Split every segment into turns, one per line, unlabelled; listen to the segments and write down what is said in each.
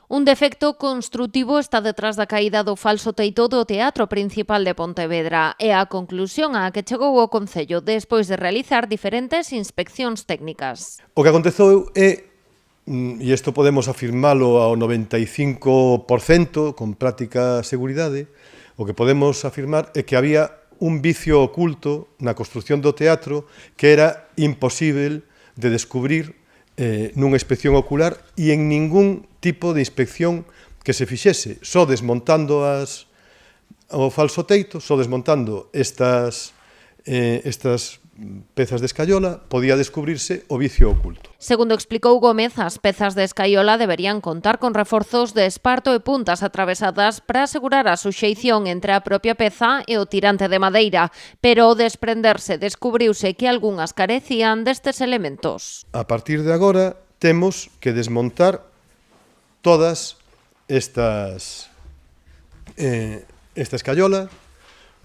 Un defecto construtivo está detrás da caída do falso teito do Teatro Principal de Pontevedra e a conclusión á que chegou o Concello despois de realizar diferentes inspeccións técnicas.
O que aconteceu é, e isto podemos afirmalo ao 95% con práctica seguridade, o que podemos afirmar é que había un vicio oculto na construción do teatro que era imposible de descubrir nunha inspección ocular e en ningún tipo de inspección que se fixese, só desmontando o falso teito, só desmontando estas pezas de escaiola, podía descubrirse o vicio oculto.
Segundo explicou Gómez, as pezas de escaiola deberían contar con reforzos de esparto e puntas atravesadas para asegurar a suxeición entre a propia peza e o tirante de madeira, pero ao desprenderse descubriuse que algunhas carecían destes elementos.
A partir de agora temos que desmontar todas esta escaiola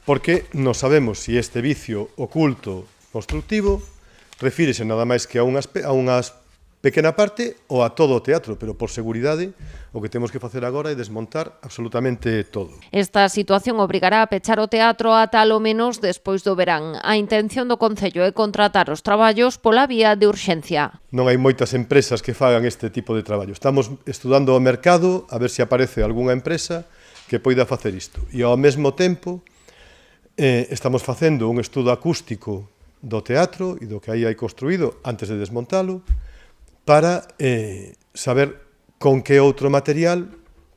porque non sabemos se este vicio oculto constructivo refírese nada máis que a unha pequena parte ou a todo o teatro, pero por seguridade o que temos que facer agora é desmontar absolutamente todo.
Esta situación obrigará a pechar o teatro ata ao menos despois do verán. A intención do Concello é contratar os traballos pola vía de urxencia.
Non hai moitas empresas que fagan este tipo de traballo. Estamos estudando o mercado a ver se aparece algunha empresa que poida facer isto. E ao mesmo tempo estamos facendo un estudo acústico do teatro e do que aí hai construído antes de desmontalo para saber con que outro material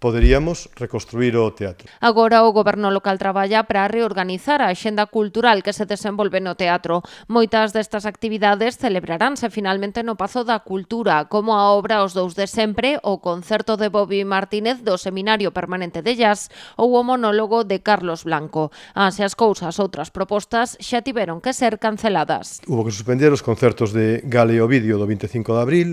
poderíamos reconstruir o teatro.
Agora o Goberno local traballa para reorganizar a axenda cultural que se desenvolve no teatro. Moitas destas actividades celebraránse finalmente no Pazo da Cultura, como a obra Os dous de sempre, o concerto de Bobby Martínez do Seminario Permanente de Jazz ou o monólogo de Carlos Blanco. As cousas outras propostas xa tiveron que ser canceladas.
Hubo que suspender os concertos de Gale e Ovidio do 25 de abril,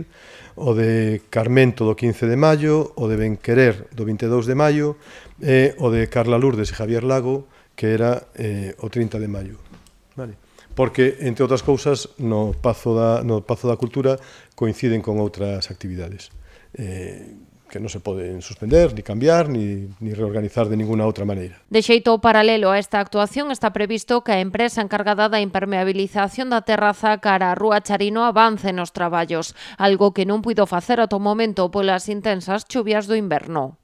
o de Carmento do 15 de maio, o de Benquerer do 22 de maio e o de Carla Lourdes e Javier Lago, que era o 30 de maio. Vale. Porque, entre outras cousas, no Pazo da Cultura coinciden con outras actividades que non se poden suspender, ni cambiar, ni reorganizar de ninguna outra maneira.
De xeito paralelo a esta actuación está previsto que a empresa encargada da impermeabilización da terraza cara á Rúa Charino avance nos traballos, algo que non puido facer ata o momento polas intensas chuvias do inverno.